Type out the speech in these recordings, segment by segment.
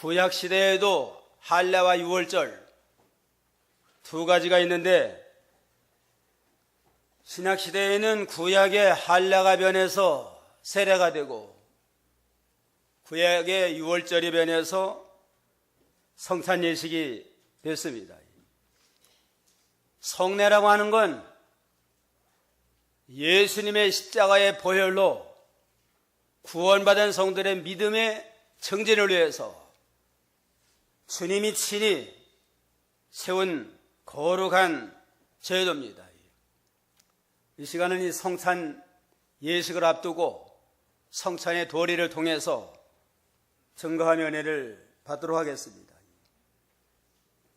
구약 시대에도 할례와 유월절 두 가지가 있는데, 신약 시대에는 구약의 할례가 변해서 세례가 되고 구약의 유월절이 변해서 성찬 예식이 됐습니다. 성례라고 하는 건 예수님의 십자가의 보혈로 구원받은 성들의 믿음의 증진을 위해서 주님이 친히 세운 거룩한 제도입니다. 이 시간은 이 성찬 예식을 앞두고 성찬의 도리를 통해서 증거하며 은혜를 받도록 하겠습니다.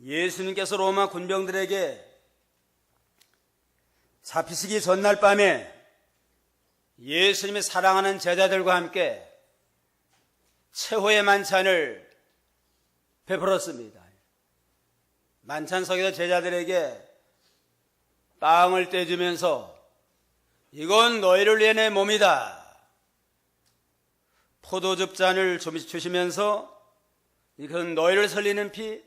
예수님께서 로마 군병들에게 잡히시기 전날 밤에 예수님이 사랑하는 제자들과 함께 최후의 만찬을 베풀었습니다. 만찬석에서 제자들에게 빵을 떼주면서 이건 너희를 위해 내 몸이다. 포도즙 잔을 주시면서 이건 너희를 살리는 피,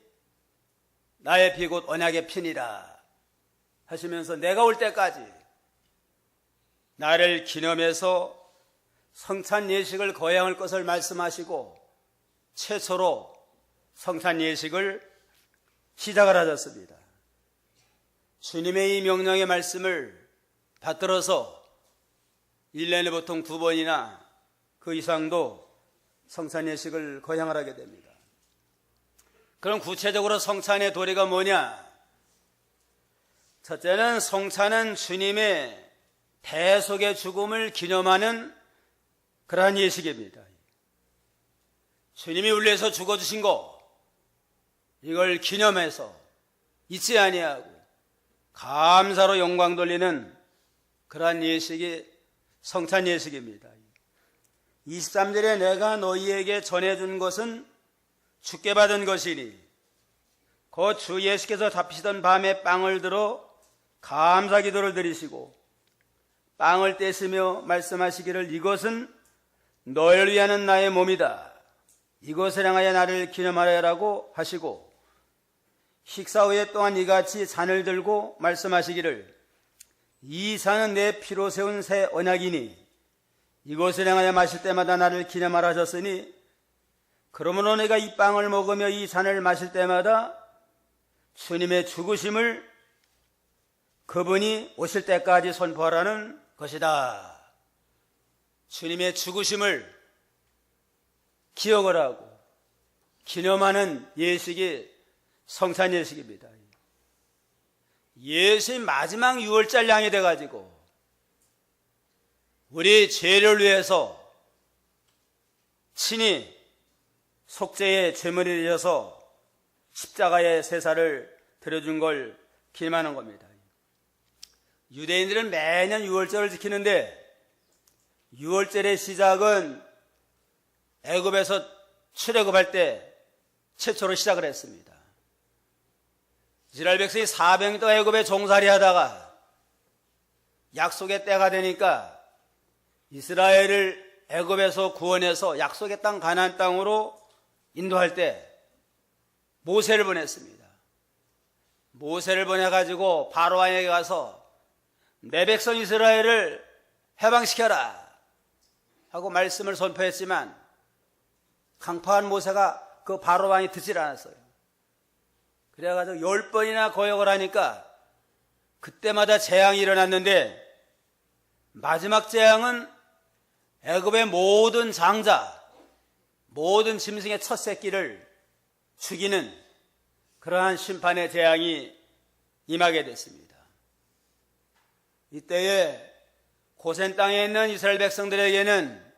나의 피 곧 언약의 피니라 하시면서 내가 올 때까지 나를 기념해서 성찬 예식을 거행할 것을 말씀하시고 최초로 성찬 예식을 시작을 하셨습니다. 주님의 이 명령의 말씀을 받들어서 1년에 보통 2번이나 그 이상도 성찬 예식을 거행을 하게 됩니다. 그럼 구체적으로 성찬의 도리가 뭐냐? 첫째는 성찬은 주님의 대속의 죽음을 기념하는 그러한 예식입니다. 주님이 우리 위해서 죽어주신 거, 이걸 기념해서 잊지 아니하고 감사로 영광 돌리는 그러한 예식이 성찬 예식입니다. 23절에 내가 너희에게 전해준 것은 주께 받은 것이니 곧 주 예수께서 잡히시던 밤에 빵을 들어 감사 기도를 드리시고 빵을 떼시며 말씀하시기를 이것은 너희를 위하는 나의 몸이다. 이것을 향하여 나를 기념하라고 하시고 식사 후에 또한 이같이 잔을 들고 말씀하시기를 이 잔은 내 피로 세운 새 언약이니 이것을 향하여 마실 때마다 나를 기념하라 하셨으니 그러므로 내가 이 빵을 먹으며 이 잔을 마실 때마다 주님의 죽으심을 그분이 오실 때까지 선포하라는 것이다. 주님의 죽으심을 기억을 하고 기념하는 예식이 성찬 예식입니다. 예수의 마지막 유월절 양이 돼가지고 우리 죄를 위해서 친히 속죄의 제물이 되어서 십자가의 세사를 드려준 걸 기념하는 겁니다. 유대인들은 매년 유월절을 지키는데 유월절의 시작은 애굽에서 출애굽할 때 최초로 시작을 했습니다. 이스라엘 백성이 400년 동안 애굽에 종살이 하다가 약속의 때가 되니까 이스라엘을 애굽에서 구원해서 약속의 땅 가나안 땅으로 인도할 때 모세를 보냈습니다. 모세를 보내가지고 바로 왕에게 가서 내 백성 이스라엘을 해방시켜라 하고 말씀을 선포했지만 강팍한 모세가 그 바로 왕이 듣질 않았어요. 그래가지고 10번이나 거역을 하니까 그때마다 재앙이 일어났는데 마지막 재앙은 애굽의 모든 장자, 모든 짐승의 첫 새끼를 죽이는 그러한 심판의 재앙이 임하게 됐습니다. 이때에 고센 땅에 있는 이스라엘 백성들에게는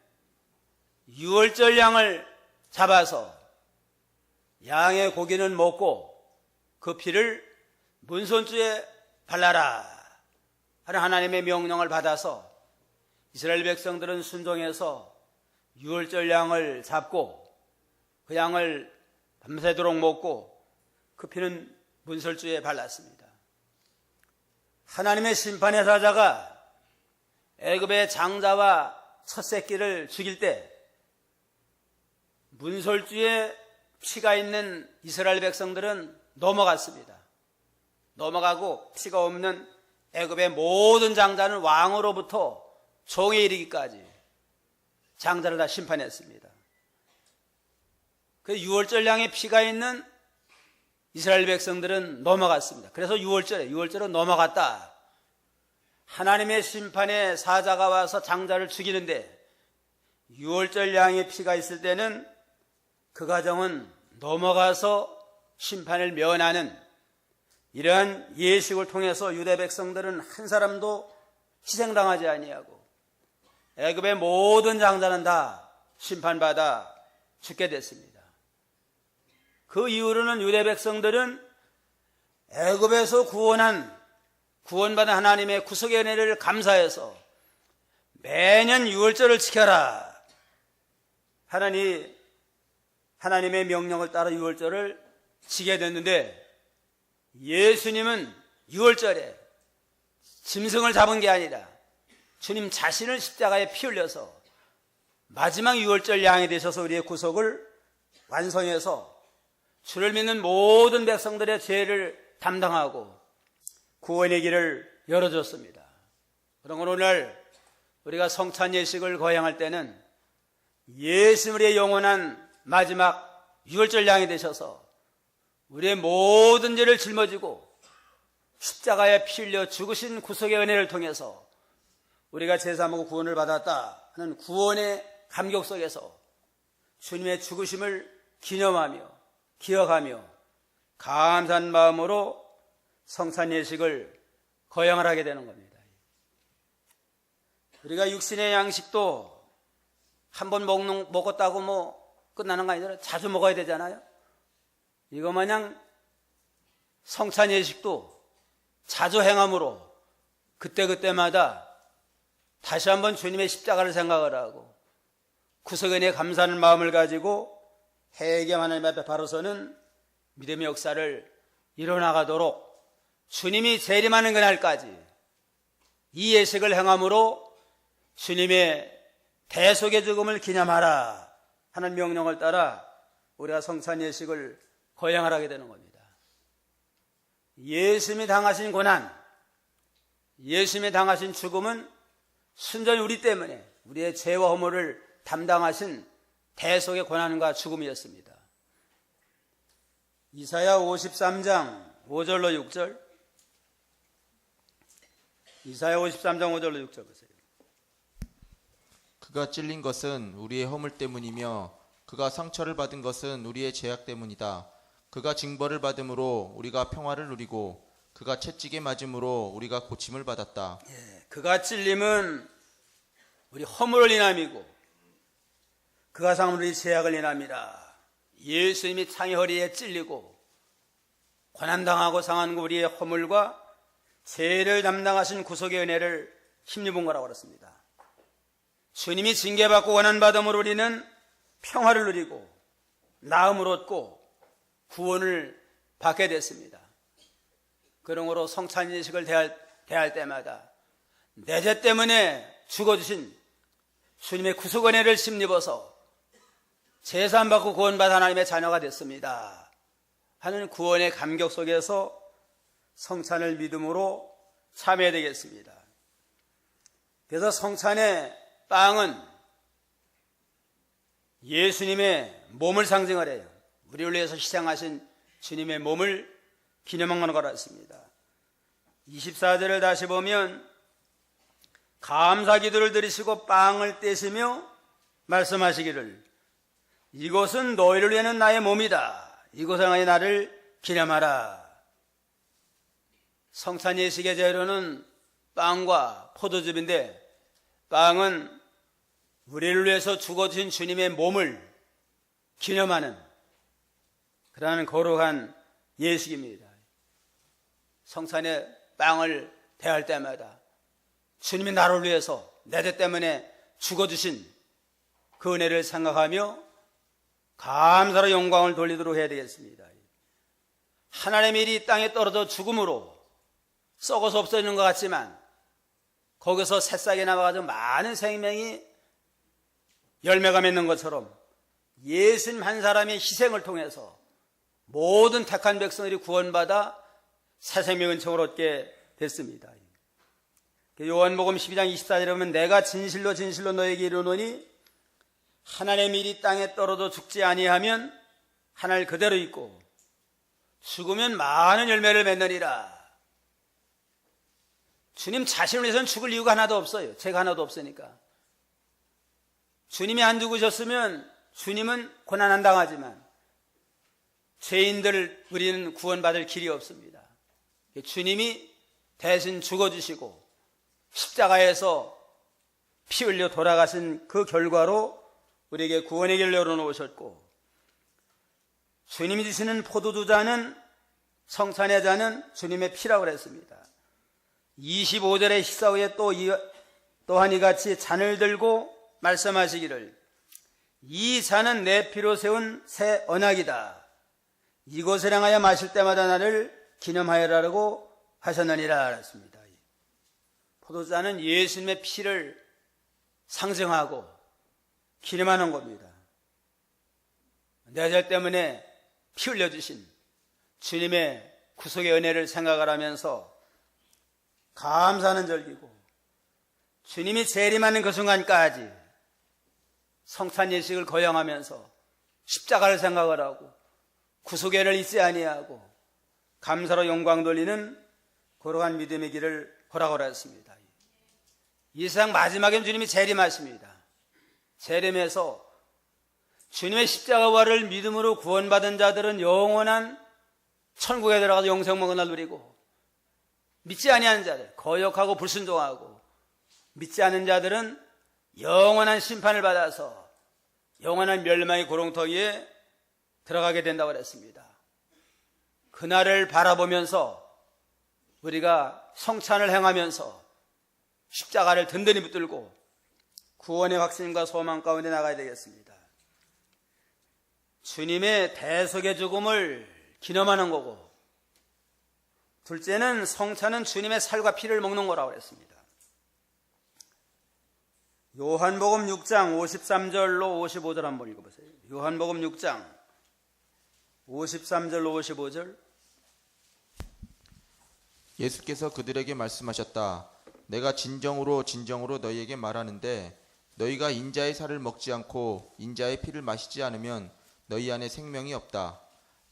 유월절 양을 잡아서 양의 고기는 먹고 그 피를 문손주에 발라라 하는 하나님의 명령을 받아서 이스라엘 백성들은 순종해서 유월절 양을 잡고 그 양을 밤새도록 먹고 그 피는 문설주에 발랐습니다. 하나님의 심판의 사자가 애굽의 장자와 첫 새끼를 죽일 때 문설주에 피가 있는 이스라엘 백성들은 넘어갔습니다. 넘어가고 피가 없는 애굽의 모든 장자는 왕으로부터 종에 이르기까지 장자를 다 심판했습니다. 그 유월절량에 피가 있는 이스라엘 백성들은 넘어갔습니다. 그래서 유월절은 넘어갔다. 하나님의 심판에 사자가 와서 장자를 죽이는데 유월절 양의 피가 있을 때는 그 가정은 넘어가서 심판을 면하는 이러한 예식을 통해서 유대 백성들은 한 사람도 희생당하지 아니하고 애굽의 모든 장자는 다 심판받아 죽게 됐습니다. 그 이후로는 유대 백성들은 애굽에서 구원받은 하나님의 구속의 은혜를 감사해서 매년 유월절을 지켜라. 하나님의 명령을 따라 유월절을 지게 됐는데 예수님은 유월절에 짐승을 잡은 게 아니라 주님 자신을 십자가에 피 흘려서 마지막 유월절 양이 되셔서 우리의 구속을 완성해서 주를 믿는 모든 백성들의 죄를 담당하고 구원의 길을 열어줬습니다. 그러므로 오늘 우리가 성찬 예식을 거행할 때는 예수님의 영원한 마지막 유월절 양이 되셔서 우리의 모든 죄를 짊어지고 십자가에 피 흘려 죽으신 구속의 은혜를 통해서 우리가 제사하고 구원을 받았다 하는 구원의 감격 속에서 주님의 죽으심을 기념하며 기억하며 감사한 마음으로 성찬 예식을 거행을 하게 되는 겁니다. 우리가 육신의 양식도 한 번 먹었다고 끝나는 거 아니라 자주 먹어야 되잖아요. 이거 마냥 성찬 예식도 자주 행함으로 그때그때마다 다시 한번 주님의 십자가를 생각을 하고 구속의 은혜에 감사하는 마음을 가지고 회개하는 하나님 앞에 바로 서는 믿음의 역사를 이뤄나가도록 주님이 재림하는 그날까지 이 예식을 행함으로 주님의 대속의 죽음을 기념하라 하는 명령을 따라 우리가 성찬 예식을 거행을 하게 되는 겁니다. 예수님이 당하신 고난, 예수님이 당하신 죽음은 순전히 우리 때문에 우리의 죄와 허물을 담당하신 대속의 고난과 죽음이었습니다. 이사야 53장 5절로 6절, 이사야 53장 5절로 6절 보세요. 그가 찔린 것은 우리의 허물 때문이며 그가 상처를 받은 것은 우리의 죄악 때문이다. 그가 징벌을 받음으로 우리가 평화를 누리고 그가 채찍에 맞음으로 우리가 고침을 받았다. 그가 찔림은 우리 허물을 인함이고 그가 상함은 우리 죄악을 인함이라. 예수님이 창의 허리에 찔리고 고난당하고 상한 우리의 허물과 죄를 담당하신 구속의 은혜를 힘입은 거라고 그랬습니다. 주님이 징계받고 고난받음으로 우리는 평화를 누리고 나음을 얻고 구원을 받게 됐습니다. 그러므로 성찬 예식을 대할 때마다 내 죄 때문에 죽어주신 주님의 구속 은혜를 힘입어서 제사받고 구원받은 하나님의 자녀가 됐습니다 하는 구원의 감격 속에서 성찬을 믿음으로 참여해야 되겠습니다. 그래서 성찬의 빵은 예수님의 몸을 상징을 해요. 우리를 위해서 희생하신 주님의 몸을 기념한 거라 했습니다. 24절을 다시 보면 감사기도를 드리시고 빵을 떼시며 말씀하시기를 이것은 너희를 위하는 나의 몸이다. 이것을 향하여 나를 기념하라. 성찬 예식의 재료는 빵과 포도즙인데 빵은 우리를 위해서 죽어주신 주님의 몸을 기념하는 그러한 거룩한 예식입니다. 성찬의 빵을 대할 때마다 주님이 나를 위해서 내 죄 때문에 죽어주신 그 은혜를 생각하며 감사로 영광을 돌리도록 해야 되겠습니다. 하나님의 일이 이 땅에 떨어져 죽음으로 썩어서 없어지는 것 같지만 거기서 새싹이 나와가지고 많은 생명이 열매가 맺는 것처럼 예수님 한 사람의 희생을 통해서 모든 택한 백성들이 구원받아 새 생명 은총을 얻게 됐습니다. 요한복음 12장 24절에 보면 내가 진실로 진실로 너에게 이르노니 하나님의 밀이 땅에 떨어져 죽지 아니하면 하늘 그대로 있고 죽으면 많은 열매를 맺느니라. 주님 자신을 위해서는 죽을 이유가 하나도 없어요. 죄가 하나도 없으니까. 주님이 안 죽으셨으면 주님은 고난 안 당하지만 죄인들 우리는 구원받을 길이 없습니다. 주님이 대신 죽어주시고 십자가에서 피 흘려 돌아가신 그 결과로 우리에게 구원의 길을 열어놓으셨고, 주님이 주시는 포도주자는, 성찬의 자는 주님의 피라고 그랬습니다. 25절의 식사 후에 또한 이같이 잔을 들고 말씀하시기를 이 잔은 내 피로 세운 새 언약이다. 이것을 향하여 마실 때마다 나를 기념하여라라고 하셨느니라 그랬습니다. 포도주자는 예수님의 피를 상징하고 기념하는 겁니다. 내 죄 때문에 피 흘려주신 주님의 구속의 은혜를 생각을 하면서 감사하는 절기고, 주님이 재림하는 그 순간까지 성찬 예식을 거행하면서 십자가를 생각을 하고 구속의 은혜를 잊지 아니하고 감사로 영광 돌리는 거룩한 믿음의 길을 걸어가라 했습니다. 이 세상 마지막엔 주님이 재림하십니다. 재림해서 주님의 십자가와를 믿음으로 구원받은 자들은 영원한 천국에 들어가서 영생먹은 날 누리고, 믿지 아니하는 자들, 거역하고 불순종하고 믿지 않는 자들은 영원한 심판을 받아서 영원한 멸망의 고롱터기에 들어가게 된다고 그랬습니다. 그날을 바라보면서 우리가 성찬을 행하면서 십자가를 든든히 붙들고 구원의 확신과 소망 가운데 나가야 되겠습니다. 주님의 대속의 죽음을 기념하는 거고, 둘째는 성찬은 주님의 살과 피를 먹는 거라고 했습니다. 요한복음 6장 53절로 55절 한번 읽어보세요. 요한복음 6장 53절로 55절. 예수께서 그들에게 말씀하셨다. 내가 진정으로 진정으로 너희에게 말하는데 너희가 인자의 살을 먹지 않고 인자의 피를 마시지 않으면 너희 안에 생명이 없다.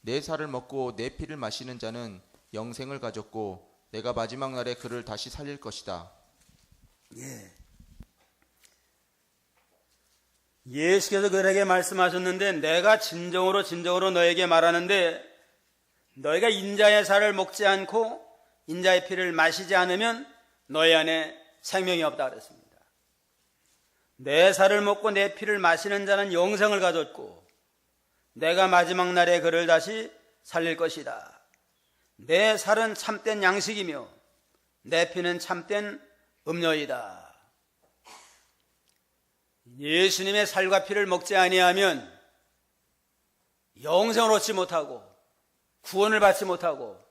내 살을 먹고 내 피를 마시는 자는 영생을 가졌고 내가 마지막 날에 그를 다시 살릴 것이다. 예수께서 그들에게 말씀하셨는데 내가 진정으로 진정으로 너에게 말하는데 너희가 인자의 살을 먹지 않고 인자의 피를 마시지 않으면 너희 안에 생명이 없다 그랬습니다. 내 살을 먹고 내 피를 마시는 자는 영생을 가졌고 내가 마지막 날에 그를 다시 살릴 것이다. 내 살은 참된 양식이며 내 피는 참된 음료이다. 예수님의 살과 피를 먹지 아니하면 영생을 얻지 못하고 구원을 받지 못하고,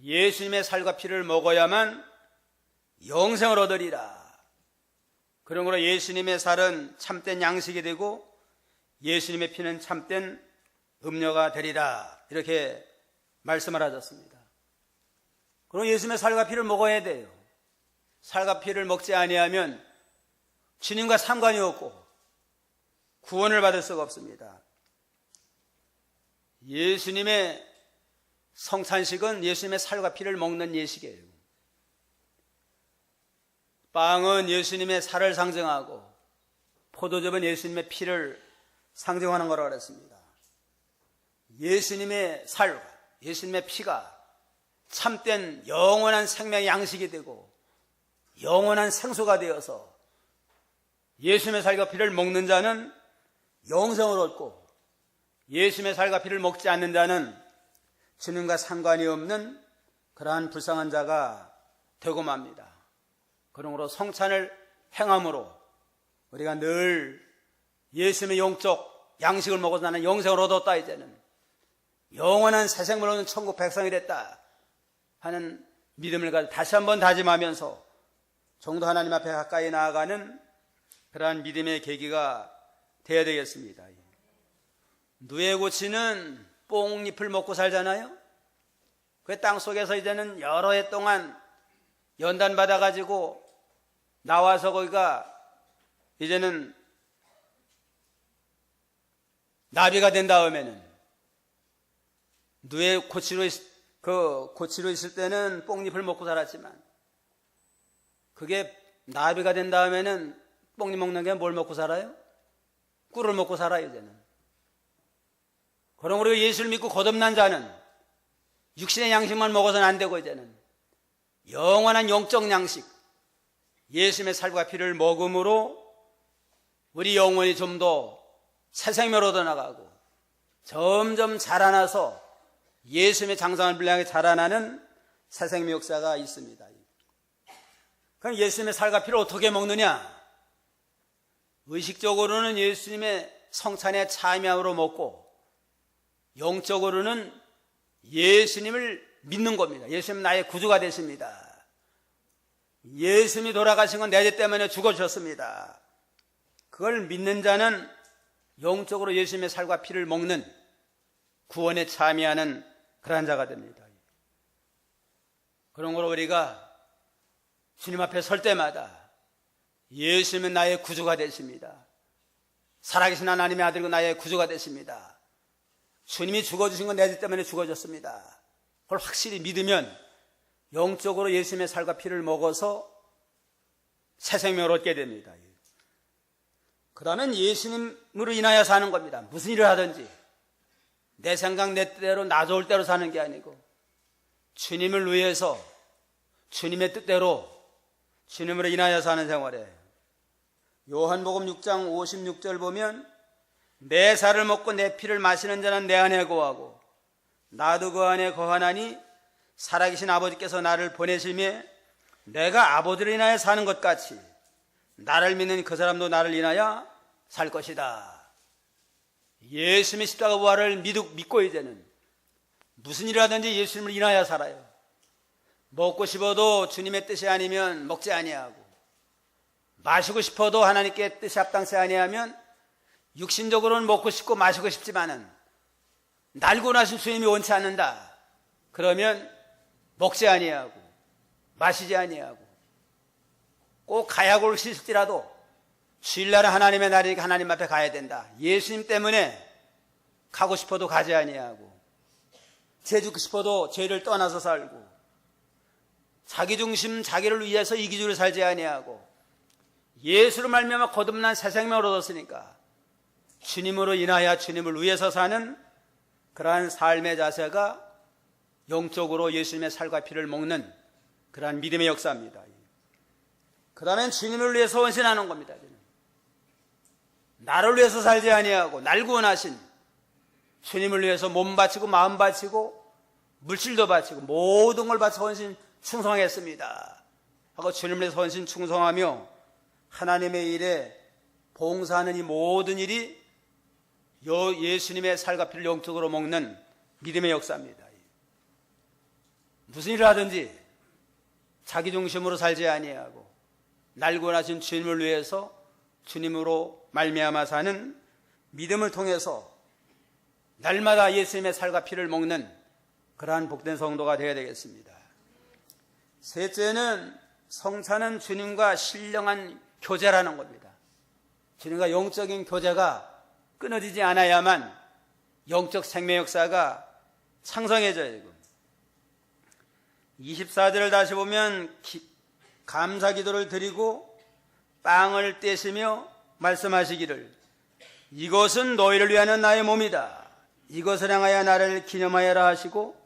예수님의 살과 피를 먹어야만 영생을 얻으리라. 그러므로 예수님의 살은 참된 양식이 되고 예수님의 피는 참된 음료가 되리라, 이렇게 말씀을 하셨습니다. 그럼 예수님의 살과 피를 먹어야 돼요. 살과 피를 먹지 아니하면 주님과 상관이 없고 구원을 받을 수가 없습니다. 예수님의 성찬식은 예수님의 살과 피를 먹는 예식이에요. 빵은 예수님의 살을 상징하고 포도즙은 예수님의 피를 상징하는 거라고 그랬습니다. 예수님의 살과 예수님의 피가 참된 영원한 생명의 양식이 되고 영원한 생수가 되어서 예수님의 살과 피를 먹는 자는 영생을 얻고, 예수님의 살과 피를 먹지 않는 자는 주님과 상관이 없는 그러한 불쌍한 자가 되고 맙니다. 그러므로 성찬을 행함으로 우리가 늘 예수님의 영적 양식을 먹어서 나는 영생을 얻었다, 이제는 영원한 새 생명을 얻는 천국 백성이 됐다 하는 믿음을 가지고 다시 한번 다짐하면서 정도 하나님 앞에 가까이 나아가는 그러한 믿음의 계기가 되어야 되겠습니다. 누에고치는 뽕잎을 먹고 살잖아요. 그 땅속에서 이제는 여러 해 동안 연단 받아가지고 나와서 거기가 이제는 나비가 된 다음에는 누에고치로 고치로 있을 때는 뽕잎을 먹고 살았지만 그게 나비가 된 다음에는 뽕잎 먹는 게 뭘 먹고 살아요? 꿀을 먹고 살아요, 이제는. 그럼 우리가 예수를 믿고 거듭난 자는 육신의 양식만 먹어서는 안 되고 이제는 영원한 영적 양식, 예수님의 살과 피를 먹음으로 우리 영혼이 좀 더 새 생명을 얻어나가고 점점 자라나서 예수님의 장성한 분량에 자라나는 새 생명 역사가 있습니다. 그럼 예수님의 살과 피를 어떻게 먹느냐? 의식적으로는 예수님의 성찬에 참여함으로 먹고 영적으로는 예수님을 믿는 겁니다. 예수님은 나의 구주가 되십니다. 예수님이 돌아가신 건 내 죄 때문에 죽어주셨습니다. 그걸 믿는 자는 영적으로 예수님의 살과 피를 먹는 구원에 참여하는 그러한 자가 됩니다. 그런 거로 우리가 주님 앞에 설 때마다 예수님은 나의 구주가 되십니다. 살아계신 하나님의 아들이고 나의 구주가 되십니다. 주님이 죽어주신 건 내 죄 때문에 죽어졌습니다. 그걸 확실히 믿으면 영적으로 예수님의 살과 피를 먹어서 새 생명을 얻게 됩니다. 그 다음엔 예수님으로 인하여 사는 겁니다. 무슨 일을 하든지 내 생각 내 뜻대로 나 좋을 대로 사는 게 아니고 주님을 위해서 주님의 뜻대로 주님으로 인하여 사는 생활이에요. 요한복음 6장 56절 보면 내 살을 먹고 내 피를 마시는 자는 내 안에 거하고 나도 그 안에 거하나니 살아계신 아버지께서 나를 보내심에 내가 아버지를 인하여 사는 것 같이 나를 믿는 그 사람도 나를 인하여 살 것이다. 예수님의 십자가 부활을 믿고 이제는 무슨 일을 하든지 예수님을 인하여 살아요. 먹고 싶어도 주님의 뜻이 아니면 먹지 아니하고 마시고 싶어도 하나님께 뜻이 합당치 아니하면 육신적으로는 먹고 싶고 마시고 싶지만은 날고 나신 주님이 원치 않는다. 그러면 먹지 아니하고 마시지 아니하고 꼭 가야골 씻을지라도 주일날은 하나님의 날이니까 하나님 앞에 가야 된다. 예수님 때문에 가고 싶어도 가지 아니하고 죄 죽고 싶어도 죄를 떠나서 살고 자기 중심 자기를 위해서 이기주의로 살지 아니하고 예수로 말미암아 거듭난 새 생명을 얻었으니까 주님으로 인하여 주님을 위해서 사는 그러한 삶의 자세가 영적으로 예수님의 살과 피를 먹는 그러한 믿음의 역사입니다. 그 다음엔 주님을 위해서 헌신하는 겁니다. 나를 위해서 살지 아니하고 날 구원하신 주님을 위해서 몸 바치고 마음 바치고 물질도 바치고 모든 걸 바쳐 헌신 충성했습니다 하고 주님을 위해서 헌신 충성하며 하나님의 일에 봉사하는 이 모든 일이 예수님의 살과 피를 영적으로 먹는 믿음의 역사입니다. 무슨 일을 하든지 자기 중심으로 살지 아니하고 날 구원하신 주님을 위해서 주님으로 말미암아 사는 믿음을 통해서 날마다 예수님의 살과 피를 먹는 그러한 복된 성도가 되어야 되겠습니다. 셋째는 성찬은 주님과 신령한 교제라는 겁니다. 주님과 영적인 교제가 끊어지지 않아야만 영적 생명 역사가 창성해져요. 24절을 다시 보면 감사 기도를 드리고 빵을 떼시며 말씀하시기를 이것은 너희를 위하는 나의 몸이다. 이것을 향하여 나를 기념하여라 하시고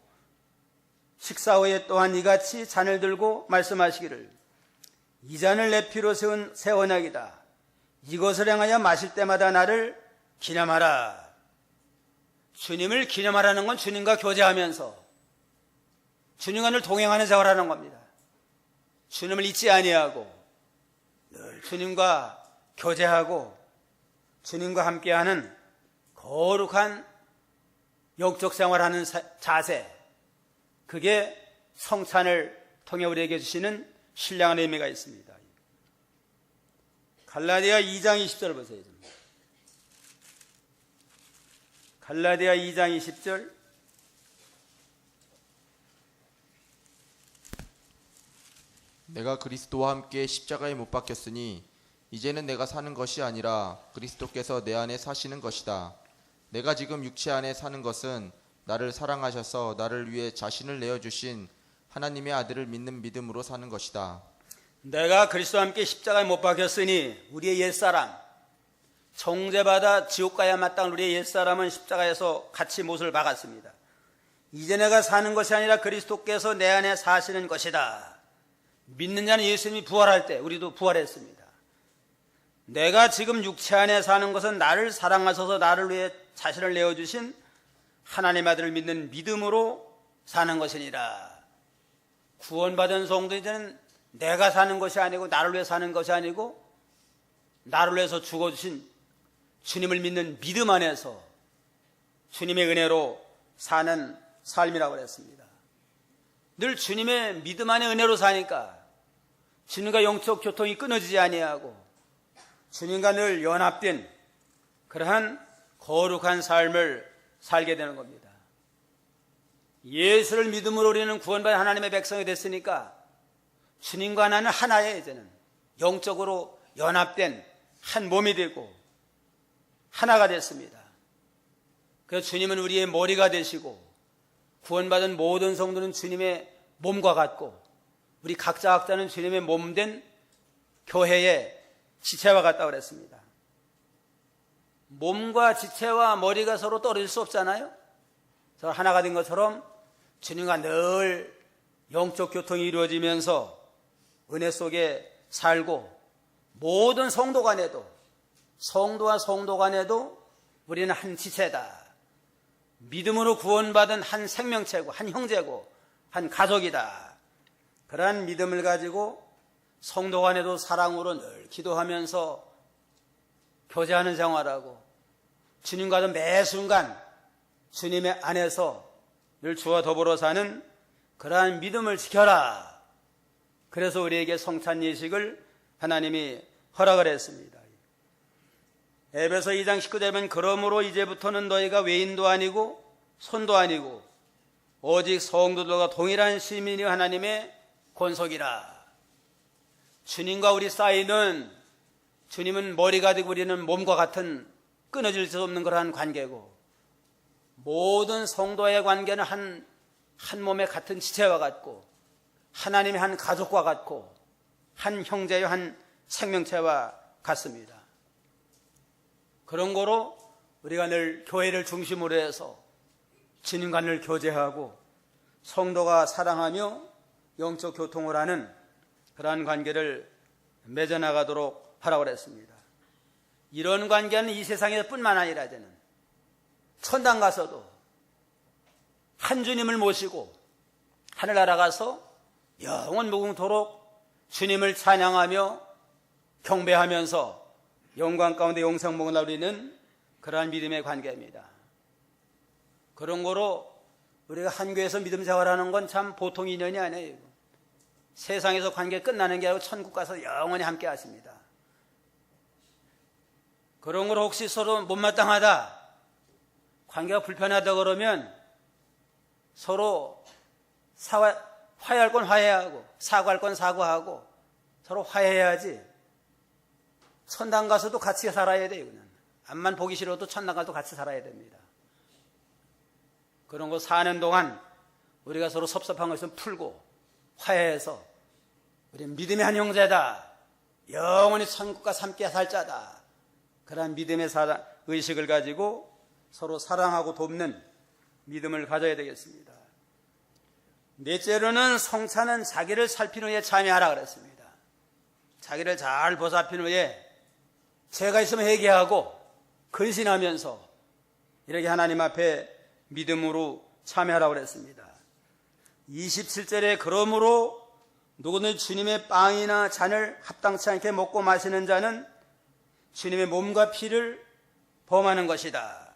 식사 후에 또한 이같이 잔을 들고 말씀하시기를 이 잔을 내 피로 세운 새 언약이다. 이것을 향하여 마실 때마다 나를 기념하라. 주님을 기념하라는 건 주님과 교제하면서 주님과 늘 동행하는 생활하는 겁니다. 주님을 잊지 아니하고 늘 주님과 교제하고 주님과 함께하는 거룩한 영적 생활하는 자세, 그게 성찬을 통해 우리에게 주시는 신령한 의미가 있습니다. 갈라디아 2장 20절을 보세요. 갈라디아 2장 20절. 내가 그리스도와 함께 십자가에 못 박혔으니 이제는 내가 사는 것이 아니라 그리스도께서 내 안에 사시는 것이다. 내가 지금 육체 안에 사는 것은 나를 사랑하셔서 나를 위해 자신을 내어주신 하나님의 아들을 믿는 믿음으로 사는 것이다. 내가 그리스도와 함께 십자가에 못 박혔으니 우리의 옛사람, 정죄받아 지옥 가야 마땅한 우리의 옛사람은 십자가에서 같이 못을 박았습니다. 이제 내가 사는 것이 아니라 그리스도께서 내 안에 사시는 것이다. 믿는 자는 예수님이 부활할 때 우리도 부활했습니다. 내가 지금 육체 안에 사는 것은 나를 사랑하셔서 나를 위해 자신을 내어주신 하나님 아들을 믿는 믿음으로 사는 것이니라. 구원받은 성도 이제는 내가 사는 것이 아니고 나를 위해 사는 것이 아니고 나를 위해서 죽어주신 주님을 믿는 믿음 안에서 주님의 은혜로 사는 삶이라고 그랬습니다. 늘 주님의 믿음 안에 은혜로 사니까 주님과 영적 교통이 끊어지지 아니하고 주님과 늘 연합된 그러한 거룩한 삶을 살게 되는 겁니다. 예수를 믿음으로 우리는 구원받은 하나님의 백성이 됐으니까 주님과 나는 하나예요. 이제는 영적으로 연합된 한 몸이 되고 하나가 됐습니다. 그래서 주님은 우리의 머리가 되시고 구원받은 모든 성도는 주님의 몸과 같고 우리 각자는 주님의 몸된 교회의 지체와 같다고 그랬습니다. 몸과 지체와 머리가 서로 떨어질 수 없잖아요. 서로 하나가 된 것처럼 주님과 늘 영적 교통이 이루어지면서 은혜 속에 살고 모든 성도 간에도 성도와 성도 간에도 우리는 한 지체다. 믿음으로 구원받은 한 생명체고 한 형제고 한 가족이다. 그러한 믿음을 가지고 성도 간에도 사랑으로 늘 기도하면서 교제하는 생활하고 주님과도 매 순간 주님의 안에서 늘 주와 더불어 사는 그러한 믿음을 지켜라. 그래서 우리에게 성찬 예식을 하나님이 허락을 했습니다. 에베소 2장 19절에 보면 그러므로 이제부터는 너희가 외인도 아니고 손도 아니고 오직 성도들과 동일한 시민이 하나님의 권속이라. 주님과 우리 사이는 주님은 머리가 되고 우리는 몸과 같은 끊어질 수 없는 그러한 관계고 모든 성도의 관계는 한 몸의 같은 지체와 같고 하나님의 한 가족과 같고 한 형제의 한 생명체와 같습니다. 그런 거로 우리가 늘 교회를 중심으로 해서 주님과 늘 교제하고 성도가 사랑하며 영적 교통을 하는 그러한 관계를 맺어나가도록 하라고 했습니다. 이런 관계는 이 세상에뿐만 아니라 저는 천당 가서도 한 주님을 모시고 하늘나라 가서 영원 무궁토록 주님을 찬양하며 경배하면서 영광 가운데 영생목을 누리는 그러한 믿음의 관계입니다. 그런 거로 우리가 한 교회에서 믿음 생활하는 건 참 보통 인연이 아니에요. 세상에서 관계 끝나는 게 아니고 천국 가서 영원히 함께 하십니다. 그런 걸 혹시 서로 못마땅하다, 관계가 불편하다 그러면 서로 화해할 건 화해하고 사과할 건 사과하고 서로 화해해야지. 천당 가서도 같이 살아야 돼요. 앞만 보기 싫어도 천당 가서도 같이 살아야 됩니다. 그런 거 사는 동안 우리가 서로 섭섭한 거 있으면 풀고 화해해서 우리 믿음의 한 형제다, 영원히 천국과 함께 살 자다, 그러한 믿음의 의식을 가지고 서로 사랑하고 돕는 믿음을 가져야 되겠습니다. 넷째로는 성찬은 자기를 살피는 후에 참여하라 그랬습니다. 자기를 잘 보살핀 후에 죄가 있으면 회개하고 근신하면서 이렇게 하나님 앞에 믿음으로 참여하라고 그랬습니다. 27절에 그러므로 누구든 주님의 빵이나 잔을 합당치 않게 먹고 마시는 자는 주님의 몸과 피를 범하는 것이다.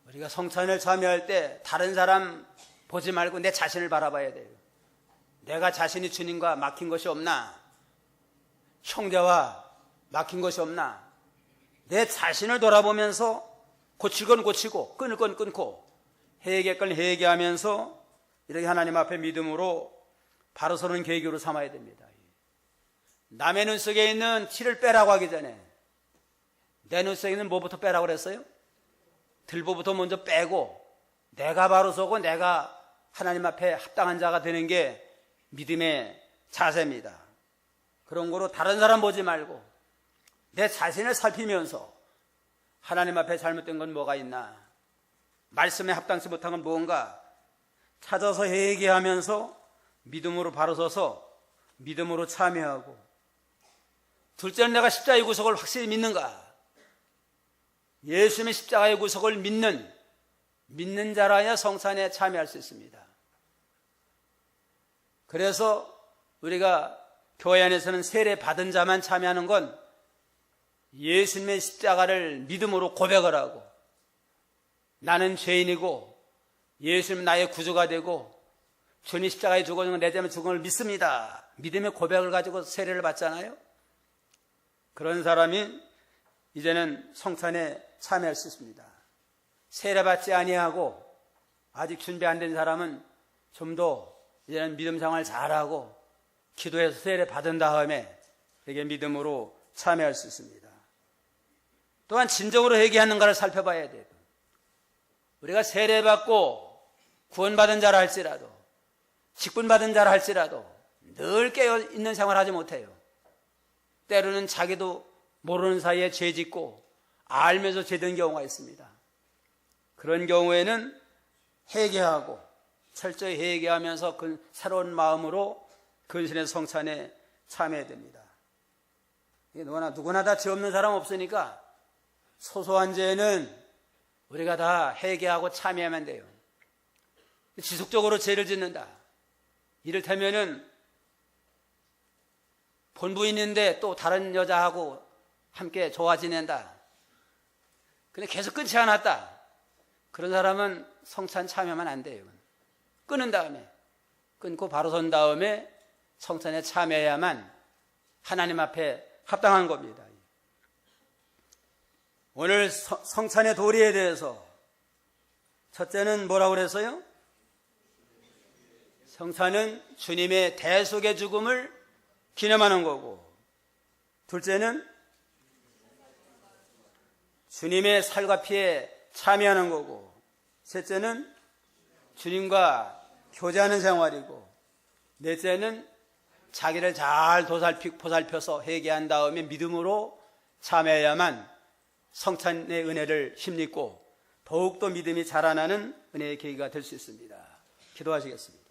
우리가 성찬을 참여할 때 다른 사람 보지 말고 내 자신을 바라봐야 돼요. 내가 자신이 주님과 막힌 것이 없나? 형제와 막힌 것이 없나? 내 자신을 돌아보면서 고칠 건 고치고 끊을 건 끊고 회개할 건 회개하면서 이렇게 하나님 앞에 믿음으로 바로 서는 계기로 삼아야 됩니다. 남의 눈 속에 있는 티를 빼라고 하기 전에 내 눈 속에 있는 뭐부터 빼라고 그랬어요? 들보부터 먼저 빼고 내가 바로 서고 내가 하나님 앞에 합당한 자가 되는 게 믿음의 자세입니다. 그런 거로 다른 사람 보지 말고 내 자신을 살피면서 하나님 앞에 잘못된 건 뭐가 있나, 말씀에 합당치 못한 건 무언가 찾아서 회개하면서 믿음으로 바로 서서 믿음으로 참여하고, 둘째는 내가 십자가의 구속을 확실히 믿는가, 예수님의 십자가의 구속을 믿는 자라야 성찬에 참여할 수 있습니다. 그래서 우리가 교회 안에서는 세례 받은 자만 참여하는 건 예수님의 십자가를 믿음으로 고백을 하고 나는 죄인이고 예수님 나의 구주가 되고 주님 십자가에 죽어진 내 때문에 죽은 걸 믿습니다. 믿음의 고백을 가지고 세례를 받잖아요. 그런 사람이 이제는 성찬에 참여할 수 있습니다. 세례 받지 아니하고 아직 준비 안 된 사람은 좀 더 이제는 믿음 생활 잘하고 기도해서 세례 받은 다음에 이렇게 믿음으로 참여할 수 있습니다. 또한 진정으로 회개하는가를 살펴봐야 돼요. 우리가 세례받고 구원받은 자라 할지라도 직분받은 자라 할지라도 늘 깨어있는 생활을 하지 못해요. 때로는 자기도 모르는 사이에 죄 짓고 알면서 죄된 경우가 있습니다. 그런 경우에는 회개하고 철저히 회개하면서 그 새로운 마음으로 근신의 성찬에 참여해야 됩니다. 누구나 다 죄 없는 사람 없으니까 소소한 죄는 우리가 다 회개하고 참여하면 돼요. 지속적으로 죄를 짓는다. 이를테면은 본부인인데 또 다른 여자하고 함께 좋아 지낸다. 근데 계속 끊지 않았다. 그런 사람은 성찬 참여하면 안 돼요. 끊은 다음에, 끊고 바로 선 다음에 성찬에 참여해야만 하나님 앞에 합당한 겁니다. 오늘 성찬의 도리에 대해서 첫째는 뭐라고 그랬어요? 성찬은 주님의 대속의 죽음을 기념하는 거고, 둘째는 주님의 살과 피에 참여하는 거고, 셋째는 주님과 교제하는 생활이고, 넷째는 자기를 잘 보살펴서 회개한 다음에 믿음으로 참여해야만 성찬의 은혜를 힘입고 더욱더 믿음이 자라나는 은혜의 계기가 될 수 있습니다. 기도하시겠습니다.